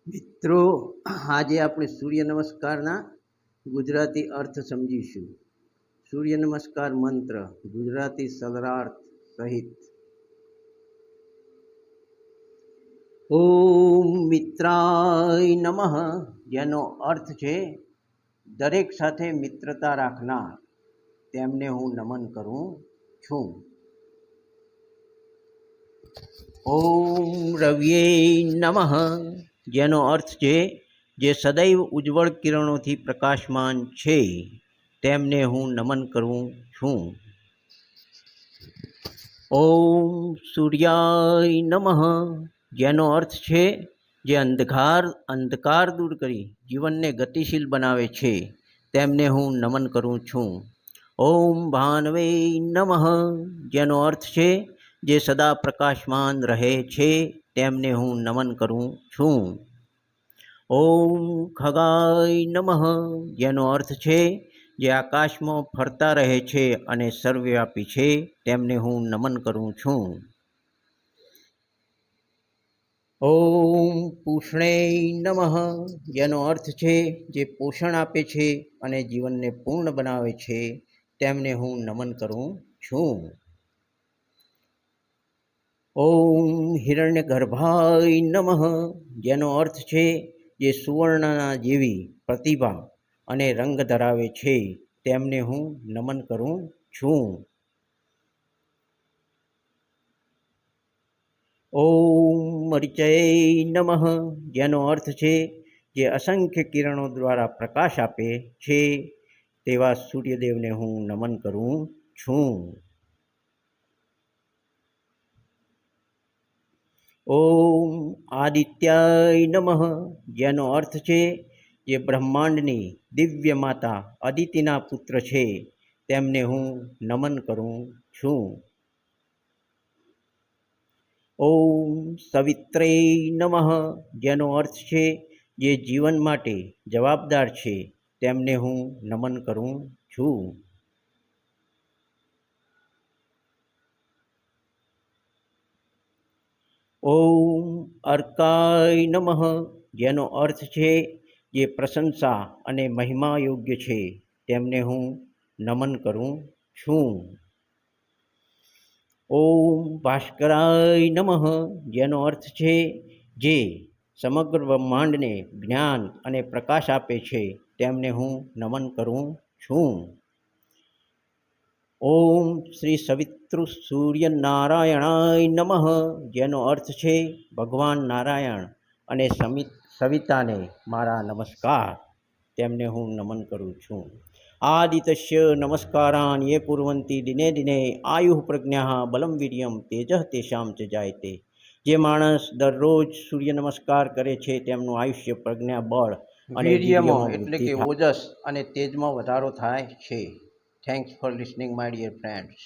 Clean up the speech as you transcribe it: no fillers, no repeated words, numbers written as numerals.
મિત્રો, આજે આપણે સૂર્ય નમસ્કારના ગુજરાતી અર્થ સમજીશું. સૂર્ય નમસ્કાર મંત્ર ગુજરાતી શબ્દાર્થ સહિત. ઓમ મિત્રાય નમઃ, જેનો અર્થ છે દરેક સાથે મિત્રતા રાખનાર, તેમને હું નમન કરું છું. ઓમ રવ્યે નમઃ, જેનો અર્થ છે જે સદૈવ ઉજ્જવળ કિરણોથી પ્રકાશમાન છે, તેમને હું નમન કરું છું. ઓમ સૂર્યાય નમઃ, જેનો અર્થ છે જે અંધકાર દૂર કરી જીવનને ગતિશીલ બનાવે છે, તેમને હું નમન કરું છું. ઓમ ભાનવે નમઃ, જેનો અર્થ છે જે સદા પ્રકાશમાન રહે છે, તેમને હું નમન કરું છું. ઓમ ખગાય નમઃ, જેનો અર્થ છે જે આકાશમાં ફરતા રહે છે અને સર્વવ્યાપી છે, તેમને હું નમન કરું છું. ઓમ પૂષણે નમઃ, જેનો અર્થ છે જે પોષણ આપે છે અને જીવનને પૂર્ણ બનાવે છે, તેમને હું નમન કરું છું. ઓમ હિરણ્યગર્ભાય નમઃ, જેનો અર્થ છે જે સુવર્ણના જેવી પ્રતિભા અને રંગ ધરાવે છે, તેમને હું નમન કરું છું. ઓમ મરીચય નમઃ, જેનો અર્થ છે જે અસંખ્ય કિરણો દ્વારા પ્રકાશ આપે છે, તેવા સૂર્યદેવને હું નમન કરું છું. ઓમ આદિત્યાય નમઃ, જેનો અર્થ છે જે બ્રહ્માંડની દિવ્ય માતા અદિતિના પુત્ર છે, તેમને હું નમન કરું છું. ઓમ સવિત્રે નમઃ, જેનો અર્થ છે જે જીવન માટે જવાબદાર છે, તેમને હું નમન કરું છું. ઓમ અર્કાય નમઃ, જેનો અર્થ છે જે પ્રશંસા અને મહિમા યોગ્ય છે, તેમને હું નમન કરું છું. ઓમ ભાસ્કરાય નમઃ, જેનો અર્થ છે જે સમગ્ર બ્રહ્માંડને જ્ઞાન અને પ્રકાશ આપે છે, તેમને હું નમન કરું છું. ઓમ શ્રી સવિતૃ સૂર્ય નારાયણાય નમઃ, જેનો અર્થ છે ભગવાન નારાયણ અને સવિતાને મારા નમસ્કાર, તેમને હું નમન કરું છું. આદિત્ય નમસ્કારાન યે કુર્વન્તિ દિને દિને આયુઃ પ્રજ્ઞા બલમ વીર્યમ તેજઃ તેષામ ચ જાયતે. જે માણસ દરરોજ સૂર્ય નમસ્કાર કરે છે, તેમનું આયુષ્ય, પ્રજ્ઞા, બળ અને વીર્યમાં એટલે કે ઓજસ અને તેજમાં વધારો થાય છે. Thanks for listening my dear friends.